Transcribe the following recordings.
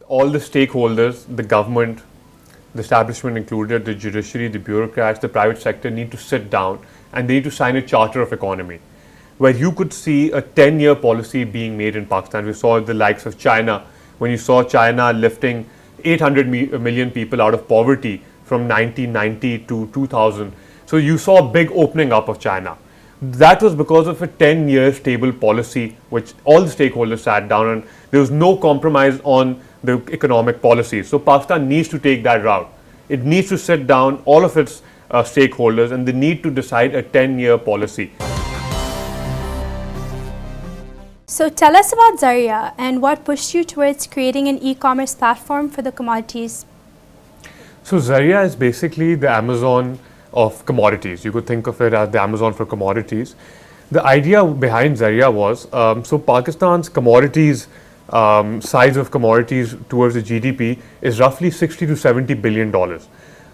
all the stakeholders, the government, the establishment included, the judiciary, the bureaucrats, the private sector need to sit down and they need to sign a charter of economy where you could see a 10-year policy being made in Pakistan. We saw the likes of China, when you saw China lifting 800 million people out of poverty from 1990 to 2000. So you saw a big opening up of China. That was because of a 10-year stable policy which all the stakeholders sat down and there was no compromise on the economic policies. So Pakistan needs to take that route. It needs to sit down all of its stakeholders and they need to decide a 10-year policy. So tell us about Zarea and what pushed you towards creating an e-commerce platform for the commodities. So Zarea is basically the Amazon of commodities. You could think of it as the Amazon for commodities. The idea behind Zarea was, so Pakistan's commodities, size of commodities towards the GDP is roughly $60 to $70 billion.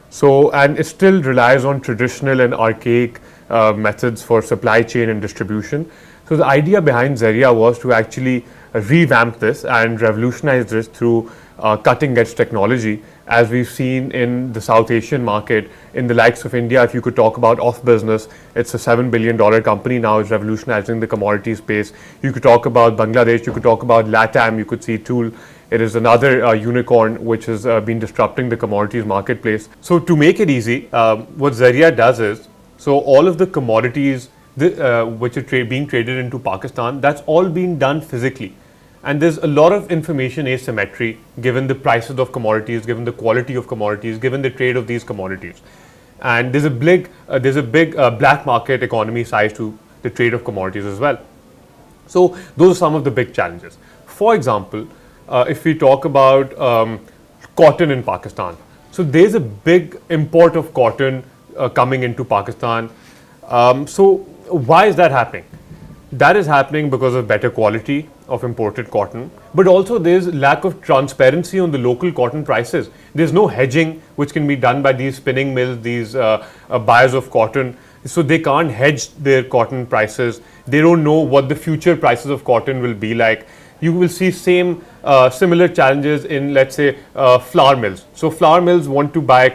So, and it still relies on traditional and archaic methods for supply chain and distribution. So the idea behind Zarea was to actually revamp this and revolutionize this through cutting edge technology, as we've seen in the South Asian market, in the likes of India. If you could talk about off business, it's a $7 billion company now, is revolutionizing the commodity space. You could talk about Bangladesh, you could talk about LATAM, you could see Tool. It is another unicorn which has been disrupting the commodities marketplace. So to make it easy, what Zarea does is, so all of the commodities which are being traded into Pakistan, that's all being done physically. And there's a lot of information asymmetry given the prices of commodities, given the quality of commodities, given the trade of these commodities. And there's a big black market economy side to the trade of commodities as well. So those are some of the big challenges. For example, if we talk about cotton in Pakistan, so there's a big import of cotton coming into Pakistan. So why is that happening? That is happening because of better quality of imported cotton, but also there's lack of transparency on the local cotton prices. There's no hedging which can be done by these spinning mills, these buyers of cotton. So they can't hedge their cotton prices. They don't know what the future prices of cotton will be like. You will see similar challenges in, let's say, flour mills. So flour mills want to buy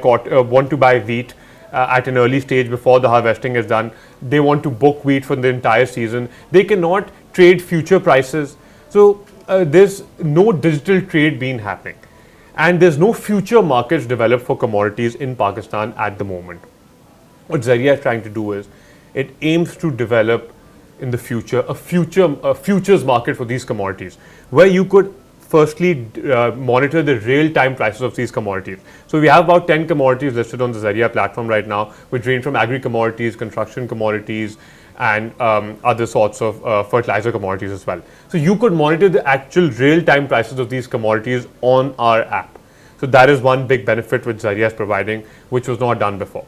wheat at an early stage before the harvesting is done. They want to book wheat for the entire season. They cannot trade future prices. So there's no digital trade being happening. And there's no future markets developed for commodities in Pakistan at the moment. What Zarea is trying to do is, it aims to develop in the future a futures market for these commodities, where you could firstly monitor the real-time prices of these commodities. So we have about 10 commodities listed on the Zarea platform right now, which range from agri-commodities, construction commodities, and other sorts of fertilizer commodities as well. So you could monitor the actual real-time prices of these commodities on our app. So that is one big benefit which Zarea is providing, which was not done before.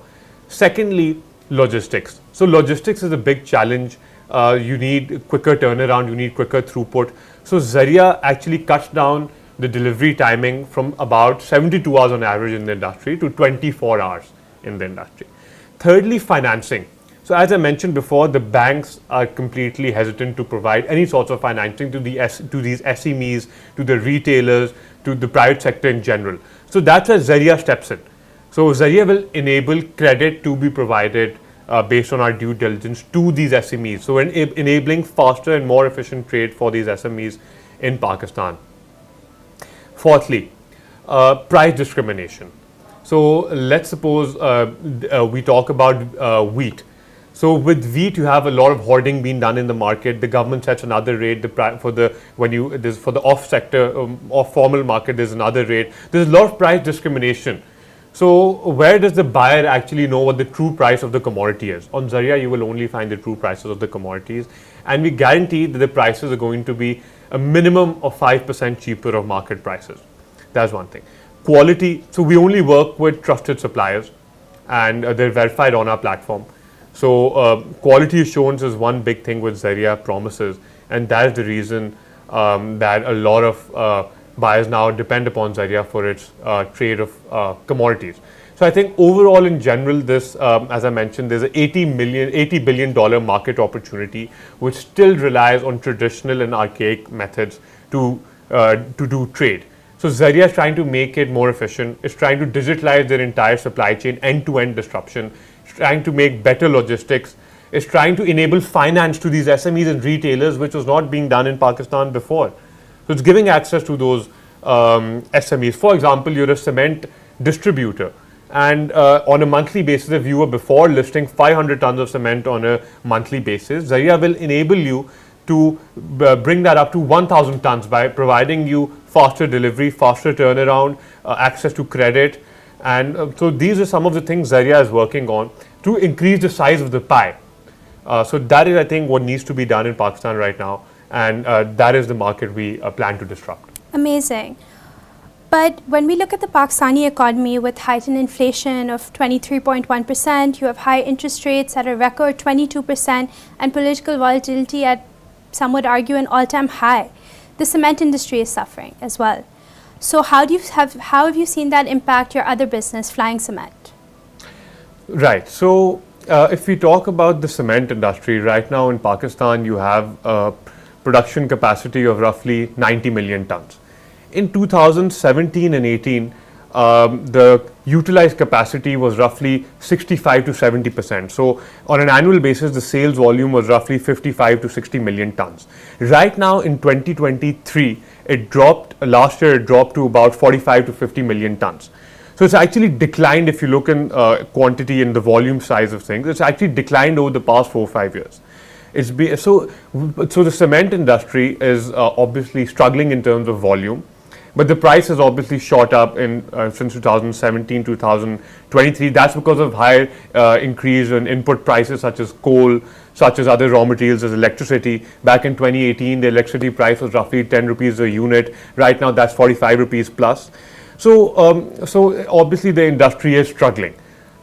Secondly, logistics. So logistics is a big challenge. You need quicker turnaround, you need quicker throughput. So Zarea actually cuts down the delivery timing from about 72 hours on average in the industry to 24 hours in the industry. Thirdly, financing. So as I mentioned before, the banks are completely hesitant to provide any sorts of financing to these SMEs, to the retailers, to the private sector in general. So that's where Zarea steps in. So Zarea will enable credit to be provided based on our due diligence to these SMEs. So we're enabling faster and more efficient trade for these SMEs in Pakistan. Fourthly, price discrimination. So let's suppose we talk about wheat. So with wheat, you have a lot of hoarding being done in the market. The government sets another rate. For the off sector, off formal market, there's another rate. There's a lot of price discrimination. So where does the buyer actually know what the true price of the commodity is? On Zarea, you will only find the true prices of the commodities, and we guarantee that the prices are going to be a minimum of 5% cheaper of market prices. That's one thing. Quality. So we only work with trusted suppliers, and they're verified on our platform. So quality assurance is one big thing which Zarea promises, and that is the reason that a lot of buyers now depend upon Zarea for its trade of commodities. So I think overall in general, this, as I mentioned, there's an $80 billion market opportunity which still relies on traditional and archaic methods to do trade. So Zarea is trying to make it more efficient. It's trying to digitalize their entire supply chain, end-to-end disruption. It's trying to make better logistics. It's trying to enable finance to these SMEs and retailers, which was not being done in Pakistan before. So it's giving access to those SMEs. For example, you're a cement distributor, and on a monthly basis, if you were before listing 500 tons of cement on a monthly basis, Zarea will enable you to bring that up to 1,000 tons by providing you faster delivery, faster turnaround, access to credit. And so these are some of the things Zarea is working on to increase the size of the pie. So that is, I think, what needs to be done in Pakistan right now, and that is the market we plan to disrupt. Amazing. But when we look at the Pakistani economy with heightened inflation of 23.1%, you have high interest rates at a record 22%, and political volatility at, some would argue, an all-time high. The cement industry is suffering as well. So how have you seen that impact your other business, Flying Cement? Right. So if we talk about the cement industry, right now in Pakistan, you have a production capacity of roughly 90 million tons. In 2017 and 18, the utilized capacity was roughly 65 to 70%. So on an annual basis, the sales volume was roughly 55 to 60 million tons. Right now in 2023, last year it dropped to about 45 to 50 million tons. So it's actually declined. If you look in quantity and the volume size of things, it's actually declined over the past 4 or 5 years. So the cement industry is obviously struggling in terms of volume. But the price has obviously shot up since 2017, 2023. That's because of higher increase in input prices such as coal, such as other raw materials as electricity. Back in 2018, the electricity price was roughly 10 rupees a unit. Right now, that's 45 rupees plus. So obviously the industry is struggling,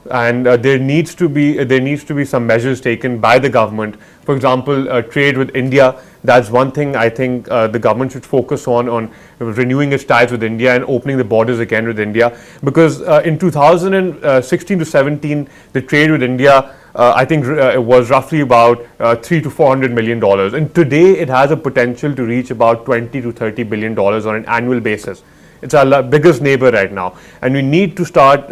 and there needs to be some measures taken by the government. For example, trade with India. That's one thing I think the government should focus on renewing its ties with India and opening the borders again with India. Because in 2016 to 17, the trade with India, I think it was roughly about $300 to $400 million. And today it has a potential to reach about $20 to $30 billion on an annual basis. It's our biggest neighbor right now, and we need to start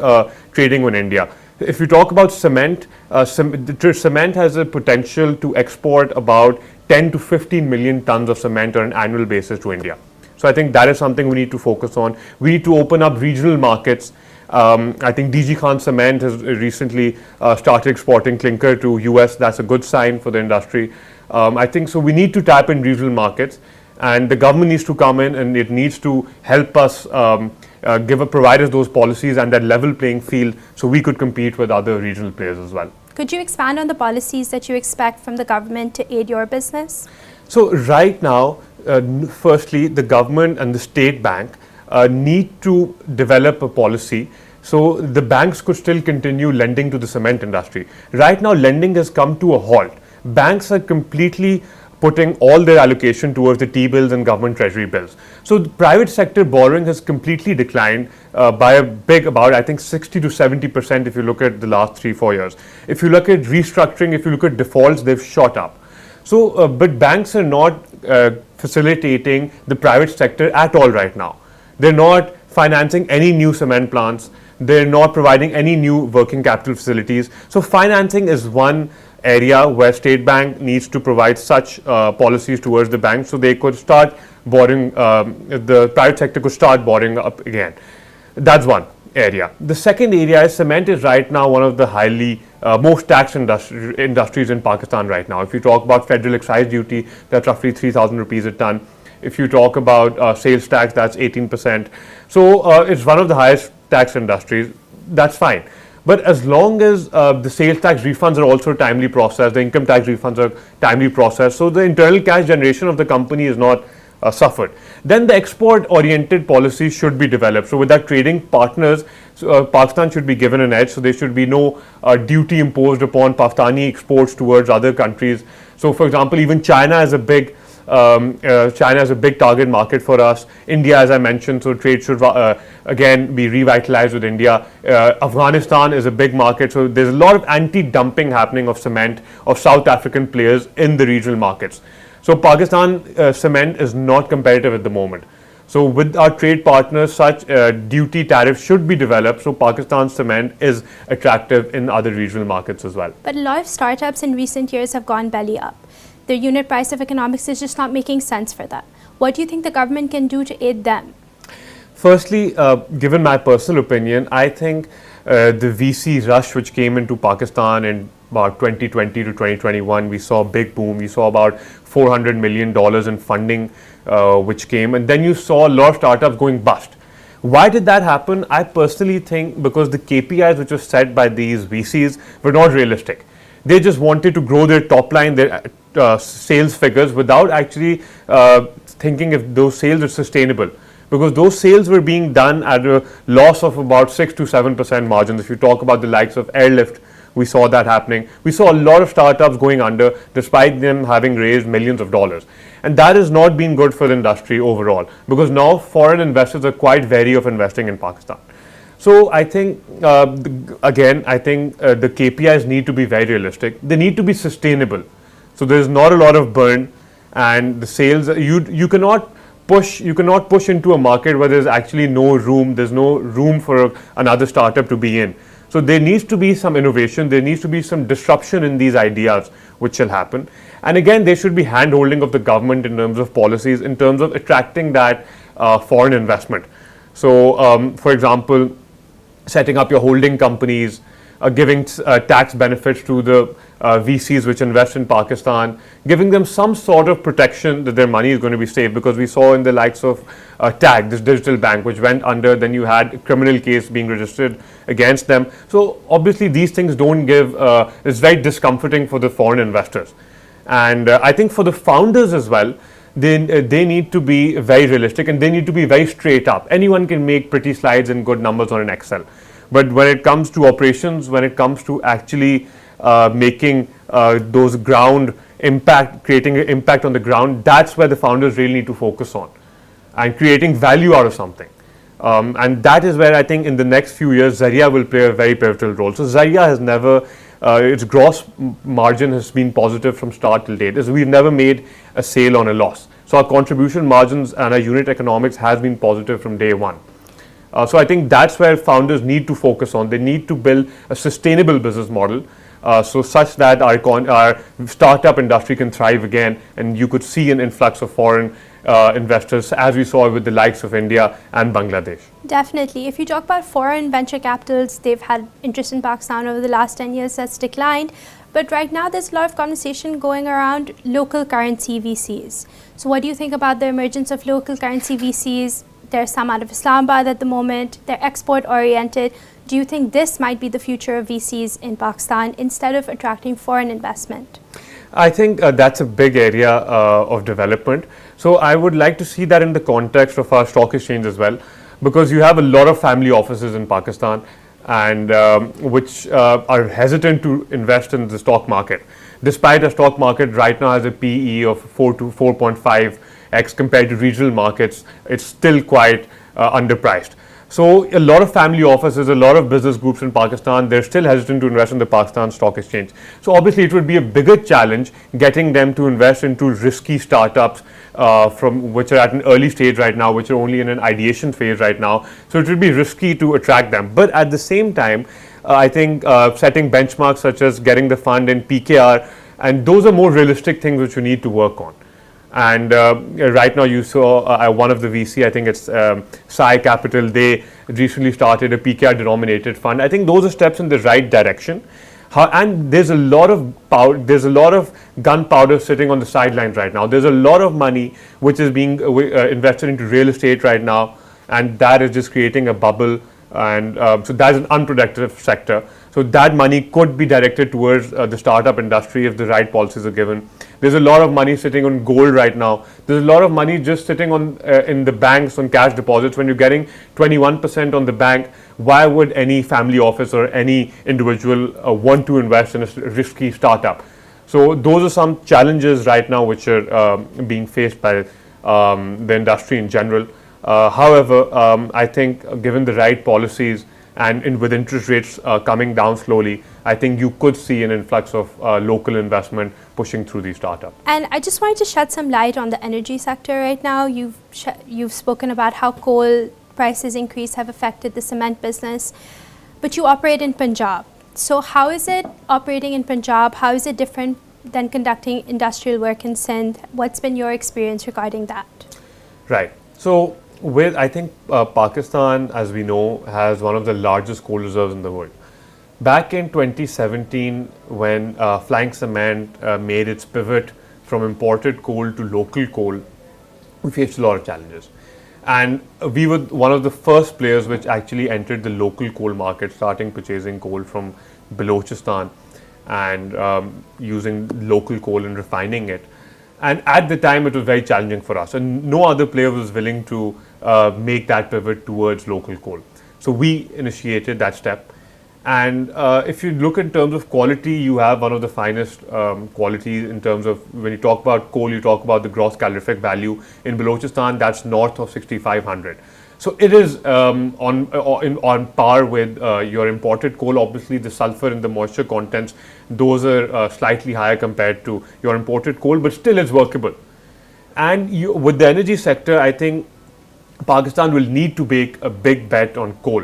trading with India. If you talk about cement, cement has a potential to export about 10 to 15 million tons of cement on an annual basis to India. So I think that is something we need to focus on. We need to open up regional markets. I think DG Khan Cement has recently started exporting clinker to US. That's a good sign for the industry. I think so. We need to tap in regional markets, and the government needs to come in and it needs to help us provide us those policies and that level playing field so we could compete with other regional players as well. Could you expand on the policies that you expect from the government to aid your business? So right now, firstly, the government and the state bank need to develop a policy so the banks could still continue lending to the cement industry. Right now, lending has come to a halt. Banks are completely putting all their allocation towards the T-bills and government treasury bills. So the private sector borrowing has completely declined by about I think 60 to 70% if you look at the last 3-4 years. If you look at restructuring, if you look at defaults, they've shot up. So, but banks are not facilitating the private sector at all right now. They're not financing any new cement plants. They're not providing any new working capital facilities. So financing is one area where State Bank needs to provide such policies towards the bank so they could start borrowing, the private sector could start borrowing up again. That's one area. The second area is cement is right now one of the highly most taxed industries in Pakistan right now. If you talk about federal excise duty, that's roughly 3,000 rupees a ton. If you talk about sales tax, that's 18%. So it's one of the highest tax industries. That's fine. But as long as the sales tax refunds are also timely processed, the income tax refunds are timely processed, so the internal cash generation of the company is not suffered. Then the export-oriented policies should be developed. So with that, trading partners, Pakistan should be given an edge. So there should be no duty imposed upon Pakistani exports towards other countries. So for example, even China is a big target market for us. India, as I mentioned, so trade should again be revitalized with India. Afghanistan is a big market, so there's a lot of anti-dumping happening of cement of South African players in the regional markets. So Pakistan cement is not competitive at the moment. So with our trade partners, such duty tariffs should be developed so Pakistan's cement is attractive in other regional markets as well. But a lot of startups in recent years have gone belly up. Their unit price of economics is just not making sense for them. What do you think the government can do to aid them? Firstly, given my personal opinion, I think the VC rush which came into Pakistan in about 2020 to 2021, we saw a big boom. We saw about $400 million in funding which came, and then you saw a lot of startups going bust. Why did that happen? I personally think because the KPIs which were set by these VCs were not realistic. They just wanted to grow their top line, their sales figures, without actually thinking if those sales are sustainable. Because those sales were being done at a loss of about 6 to 7% margins. If you talk about the likes of Airlift, we saw that happening. We saw a lot of startups going under despite them having raised millions of dollars. And that has not been good for the industry overall, because now foreign investors are quite wary of investing in Pakistan. So I think, I think the KPIs need to be very realistic. They need to be sustainable. So there's not a lot of burn, and the sales, you cannot push into a market where there's actually there's no room for another startup to be in. So there needs to be some innovation, there needs to be some disruption in these ideas which shall happen. And again, there should be hand-holding of the government in terms of policies, in terms of attracting that foreign investment. So for example, setting up your holding companies, giving tax benefits to the VCs which invest in Pakistan, giving them some sort of protection that their money is going to be safe, because we saw in the likes of TAG, this digital bank which went under, then you had a criminal case being registered against them. So obviously these things don't give, it's very discomforting for the foreign investors. And I think for the founders as well, they need to be very realistic, and they need to be very straight up. Anyone can make pretty slides and good numbers on an Excel. But when it comes to operations, when it comes to actually making those ground impact, creating an impact on the ground, that's where the founders really need to focus on, and creating value out of something. And that is where I think in the next few years, Zarea will play a very pivotal role. So Zarea has never, its gross margin has been positive from start till date. We've never made a sale on a loss. So our contribution margins and our unit economics has been positive from day one. So I think that's where founders need to focus on. They need to build a sustainable business model, so such that our startup industry can thrive again, and you could see an influx of foreign investors, as we saw with the likes of India and Bangladesh. Definitely. If you talk about foreign venture capitals, they've had interest in Pakistan over the last 10 years, that's declined. But right now there's a lot of conversation going around local currency VCs. So what do you think about the emergence of local currency VCs? There's some out of Islamabad at the moment. They're export oriented. Do you think this might be the future of VCs in Pakistan instead of attracting foreign investment? I think that's a big area of development. So I would like to see that in the context of our stock exchange as well, because you have a lot of family offices in Pakistan, and which are hesitant to invest in the stock market. Despite a stock market right now has a PE of 4 to 4.5x compared to regional markets, it's still quite underpriced. So a lot of family offices, a lot of business groups in Pakistan, they're still hesitant to invest in the Pakistan Stock Exchange. So obviously it would be a bigger challenge getting them to invest into risky startups from which are at an early stage right now, which are only in an ideation phase right now. So it would be risky to attract them. But at the same time, I think setting benchmarks such as getting the fund in PKR, and those are more realistic things which you need to work on. And right now you saw one of the VC, I think it's Sai Capital, they recently started a PKR denominated fund. I think those are steps in the right direction. And there's a lot of gunpowder sitting on the sidelines right now. There's a lot of money which is being invested into real estate right now, and that is just creating a bubble. And so that's an unproductive sector. So that money could be directed towards the startup industry if the right policies are given. There's a lot of money sitting on gold right now. There's a lot of money just sitting on in the banks on cash deposits. When you're getting 21% on the bank, why would any family office or any individual want to invest in a risky startup? So those are some challenges right now which are being faced by the industry in general. However, I think given the right policies, and with interest rates coming down slowly, I think you could see an influx of local investment pushing through these startups. And I just wanted to shed some light on the energy sector right now. You've spoken about how coal prices increase have affected the cement business, but you operate in Punjab. So how is it operating in Punjab? How is it different than conducting industrial work in Sindh? What's been your experience regarding that? Right. So I think Pakistan, as we know, has one of the largest coal reserves in the world. Back in 2017, when Flying Cement made its pivot from imported coal to local coal, we faced a lot of challenges. And we were one of the first players which actually entered the local coal market, starting purchasing coal from Balochistan and using local coal and refining it. And at the time, it was very challenging for us, and no other player was willing to make that pivot towards local coal. So we initiated that step. And if you look in terms of quality, you have one of the finest qualities in terms of when you talk about coal, you talk about the gross calorific value. In Balochistan, that's north of 6,500. So it is on par with your imported coal. Obviously, the sulfur and the moisture contents, those are slightly higher compared to your imported coal, but still it's workable. And with the energy sector, I think Pakistan will need to make a big bet on coal.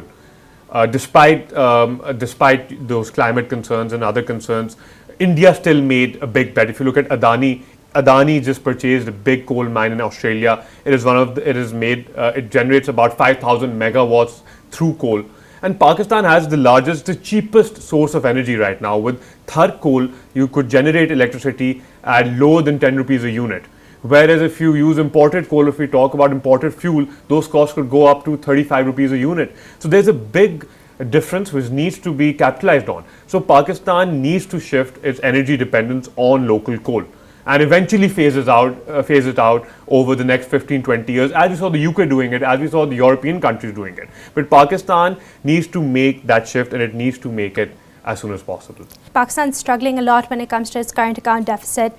Despite those climate concerns and other concerns, India still made a big bet. If you look at Adani just purchased a big coal mine in Australia. It generates about 5,000 megawatts through coal. And Pakistan has the cheapest source of energy right now. With Thar coal, you could generate electricity at lower than 10 rupees a unit. Whereas if you use imported coal, if we talk about imported fuel, those costs could go up to 35 rupees a unit. So there's a big difference which needs to be capitalized on. So Pakistan needs to shift its energy dependence on local coal and eventually phase it out over the next 15-20 years, as we saw the UK doing it, as we saw the European countries doing it. But Pakistan needs to make that shift, and it needs to make it as soon as possible. Pakistan's struggling a lot when it comes to its current account deficit.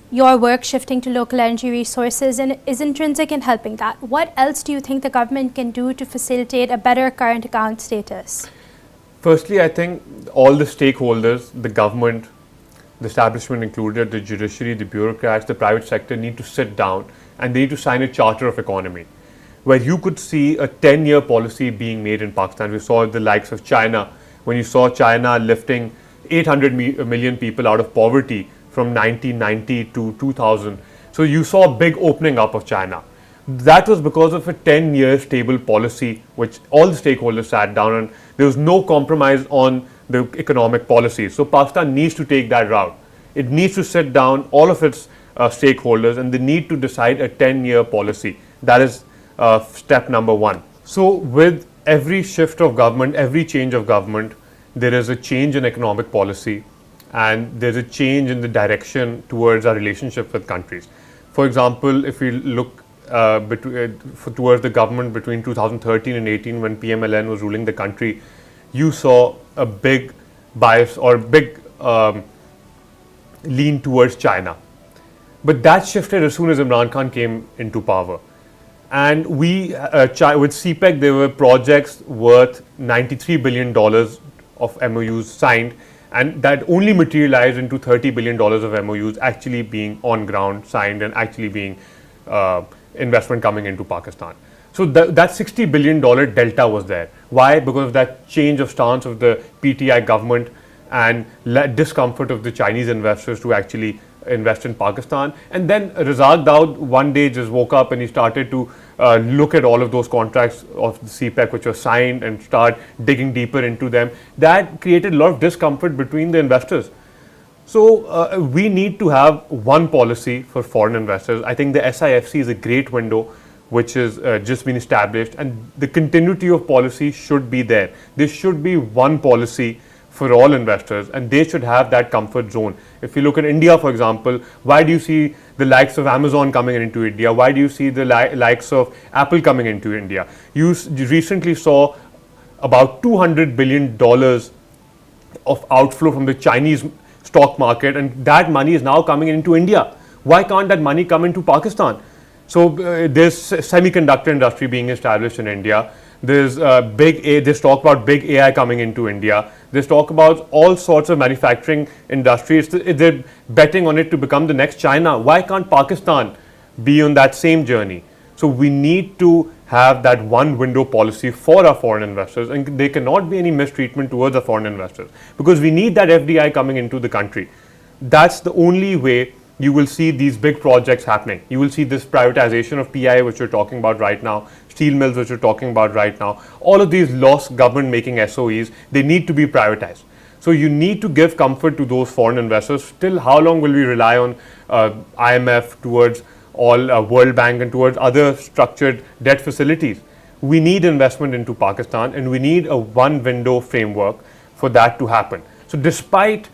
Your work shifting to local energy resources is intrinsic in helping that. What else do you think the government can do to facilitate a better current account status? Firstly, I think all the stakeholders, the government, the establishment included, the judiciary, the bureaucrats, the private sector need to sit down and they need to sign a charter of economy where you could see a 10-year policy being made in Pakistan. We saw the likes of China, when you saw China lifting 800 million people out of poverty from 1990 to 2000. So you saw a big opening up of China. That was because of a 10-year stable policy which all the stakeholders sat down and there was no compromise on the economic policy. So Pakistan needs to take that route. It needs to sit down all of its stakeholders and they need to decide a 10-year policy. That is step number one. So with every shift of government, every change of government, there is a change in economic policy and there's a change in the direction towards our relationship with countries. For example, if we look towards the government between 2013 and 18 when PMLN was ruling the country, you saw a big bias or big lean towards China. But that shifted as soon as Imran Khan came into power. And with CPEC, there were projects worth $93 billion of MOUs signed, and that only materialized into $30 billion of MOUs actually being on ground signed and actually being investment coming into Pakistan. So that $60 billion delta was there. Why? Because of that change of stance of the PTI government and discomfort of the Chinese investors to actually invest in Pakistan. And then Razak Daud one day just woke up and he started to look at all of those contracts of the CPEC which were signed and start digging deeper into them. That created a lot of discomfort between the investors. So we need to have one policy for foreign investors. I think the SIFC is a great window which has just been established, and the continuity of policy should be there. There should be one policy for all investors and they should have that comfort zone. If you look at India, for example, why do you see the likes of Amazon coming into India? Why do you see the likes of Apple coming into India? You recently saw about $200 billion of outflow from the Chinese stock market, and that money is now coming into India. Why can't that money come into Pakistan? So there's semiconductor industry being established in India. There's there's talk about big AI coming into India. There's talk about all sorts of manufacturing industries. They're betting on it to become the next China. Why can't Pakistan be on that same journey? So we need to have that one window policy for our foreign investors, and there cannot be any mistreatment towards our foreign investors, because we need that FDI coming into the country. That's the only way you will see these big projects happening. You will see this privatization of PI, which we're talking about right now, steel mills, which we're talking about right now. All of these lost government making SOEs, they need to be privatized. So you need to give comfort to those foreign investors. Still, how long will we rely on IMF towards all World Bank and towards other structured debt facilities? We need investment into Pakistan, and we need a one window framework for that to happen. So despite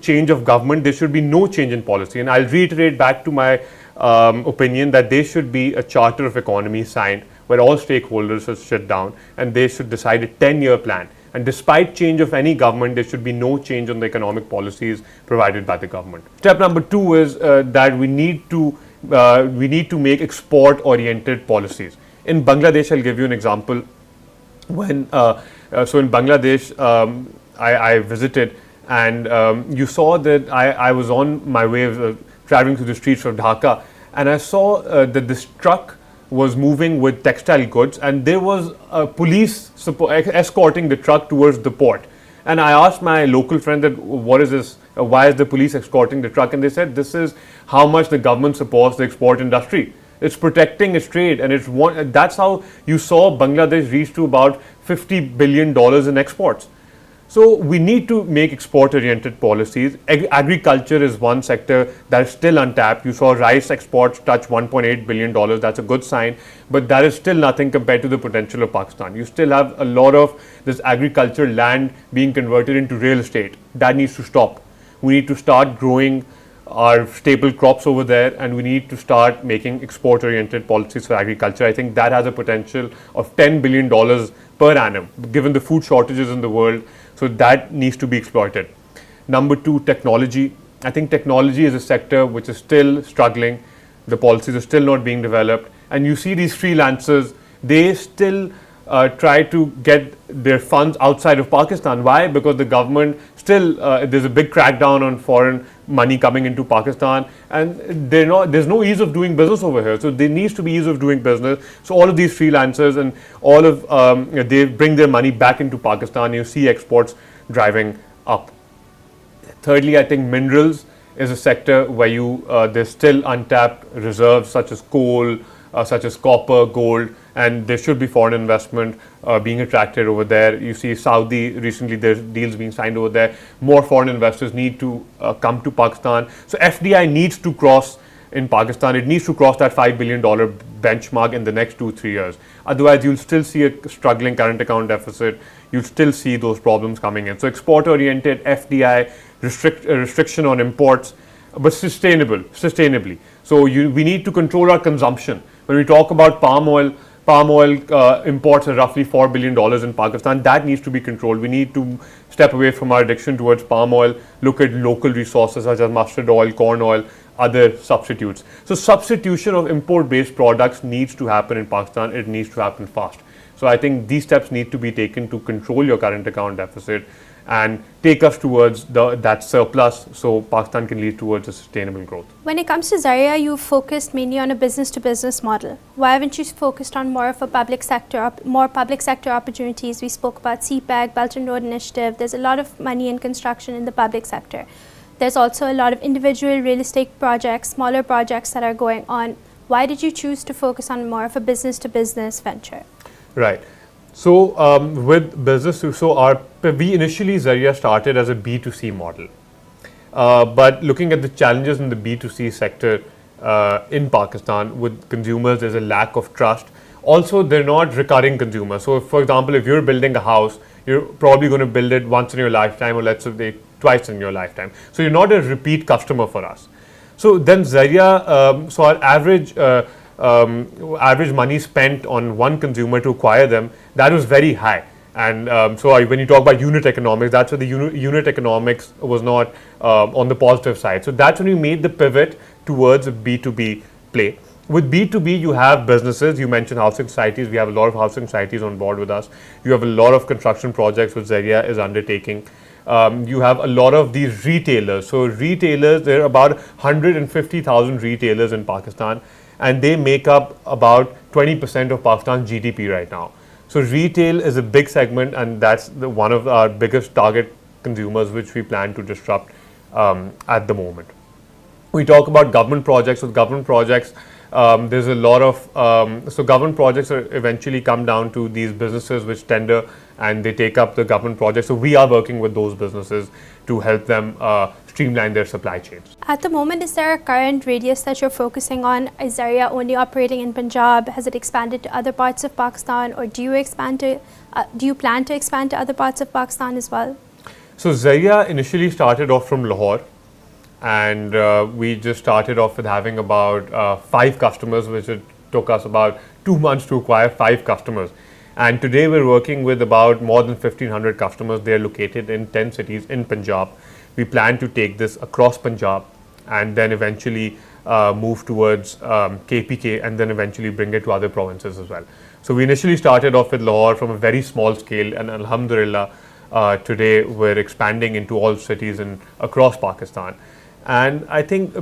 change of government, there should be no change in policy. And I'll reiterate back to my opinion that there should be a charter of economy signed where all stakeholders should sit down and they should decide a 10-year plan. And despite change of any government, there should be no change on the economic policies provided by the government. Step number 2 is that we need to make export-oriented policies. In Bangladesh, I'll give you an example. When so in Bangladesh, I visited, and you saw that I was on my way traveling through the streets of Dhaka, and I saw that this truck was moving with textile goods, and there was police escorting the truck towards the port. And I asked my local friend that, what is this? Why is the police escorting the truck? And they said, this is how much the government supports the export industry. It's protecting its trade, and that's how you saw Bangladesh reach to about $50 billion in exports. So we need to make export-oriented policies. Agriculture is one sector that is still untapped. You saw rice exports touch $1.8 billion. That's a good sign, but that is still nothing compared to the potential of Pakistan. You still have a lot of this agriculture land being converted into real estate. That needs to stop. We need to start growing our staple crops over there, and we need to start making export-oriented policies for agriculture. I think that has a potential of $10 billion per annum, given the food shortages in the world. So that needs to be exploited. Number 2, technology. I think technology is a sector which is still struggling. The policies are still not being developed. And you see these freelancers, they still try to get their funds outside of Pakistan. Why? Because the government still, there's a big crackdown on foreign money coming into Pakistan, and there's no ease of doing business over here. So there needs to be ease of doing business. So all of these freelancers and all of they bring their money back into Pakistan. You see exports driving up. Thirdly, I think minerals is a sector where there's still untapped reserves such as coal, such as copper, gold, and there should be foreign investment being attracted over there. You see Saudi, recently there's deals being signed over there. More foreign investors need to come to Pakistan. So FDI needs to cross in Pakistan. It needs to cross that $5 billion benchmark in the next 2-3 years. Otherwise, you'll still see a struggling current account deficit. You'll still see those problems coming in. So export-oriented FDI, restriction on imports, but sustainably. So we need to control our consumption. When we talk about palm oil imports are roughly $4 billion in Pakistan. That needs to be controlled. We need to step away from our addiction towards palm oil, look at local resources such as mustard oil, corn oil, other substitutes. So substitution of import-based products needs to happen in Pakistan. It needs to happen fast. So I think these steps need to be taken to control your current account deficit and take us towards that surplus, so Pakistan can lead towards a sustainable growth. When it comes to Zarea, you've focused mainly on a business-to-business model. Why haven't you focused on more public sector opportunities? We spoke about CPEC, Belt and Road Initiative. There's a lot of money in construction in the public sector. There's also a lot of individual real estate projects, smaller projects that are going on. Why did you choose to focus on more of a business-to-business venture? Right. So with business, we initially Zarea started as a B2C model, but looking at the challenges in the B2C sector in Pakistan with consumers, there's a lack of trust. Also, they're not recurring consumers. So, for example, if you're building a house, you're probably going to build it once in your lifetime, or let's say twice in your lifetime. So you're not a repeat customer for us. So then Zarea, so our average money spent on one consumer to acquire them, that was very high. And so when you talk about unit economics, that's where the unit economics was not on the positive side. So that's when we made the pivot towards a B2B play. With B2B, you have businesses. You mentioned housing societies. We have a lot of housing societies on board with us. You have a lot of construction projects which Zarea is undertaking. You have a lot of these retailers. So retailers, there are about 150,000 retailers in Pakistan, and they make up about 20% of Pakistan's GDP right now. So retail is a big segment, and that's one of our biggest target consumers which we plan to disrupt at the moment. We talk about government projects. With government projects, there's a lot of so government projects are eventually come down to these businesses which tender and they take up the government projects. So we are working with those businesses to help them streamline their supply chains. At the moment, is there a current radius that you're focusing on? Is Zarea only operating in Punjab? Has it expanded to other parts of Pakistan, or do you plan to expand to other parts of Pakistan as well? So Zarea initially started off from Lahore, and we just started off with having about 5 customers, which it took us about 2 months to acquire 5 customers. And today we're working with about more than 1,500 customers. They're located in 10 cities in Punjab. We plan to take this across Punjab and then eventually move towards KPK and then eventually bring it to other provinces as well. So we initially started off with Lahore from a very small scale, and Alhamdulillah, today we're expanding into all cities across Pakistan. And I think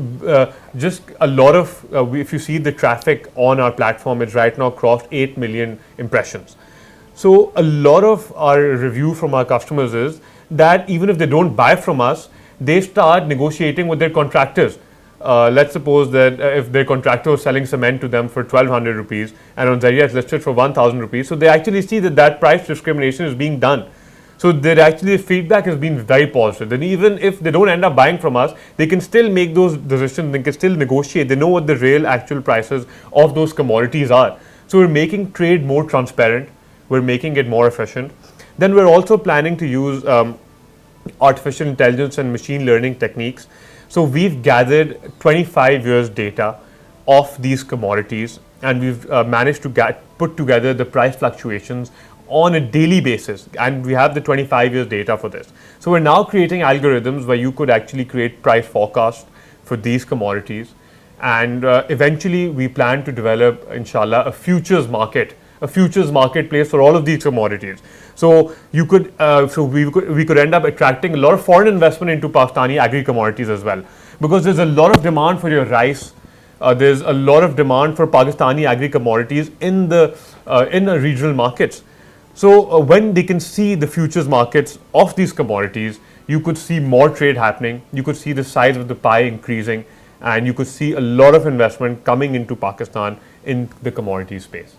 just a lot of, if you see the traffic on our platform, it's right now crossed 8 million impressions. So a lot of our review from our customers is that even if they don't buy from us, they start negotiating with their contractors. Let's suppose that if their contractor is selling cement to them for 1,200 rupees and on Zarea it's listed for 1,000 rupees, so they actually see that price discrimination is being done. So the feedback has been very positive. Then even if they don't end up buying from us, they can still make those decisions, they can still negotiate, they know what the real actual prices of those commodities are. So we're making trade more transparent, we're making it more efficient. Then we're also planning to use artificial intelligence and machine learning techniques. So we've gathered 25 years data of these commodities, and we've managed to put together the price fluctuations on a daily basis, and we have the 25 years data for this. So we're now creating algorithms where you could actually create price forecasts for these commodities, and eventually we plan to develop, inshallah, a futures marketplace for all of these commodities. So we could end up attracting a lot of foreign investment into Pakistani agri commodities as well, because there's a lot of demand for your rice. There's a lot of demand for Pakistani agri commodities in the regional markets. So when they can see the futures markets of these commodities, you could see more trade happening, you could see the size of the pie increasing, and you could see a lot of investment coming into Pakistan in the commodity space.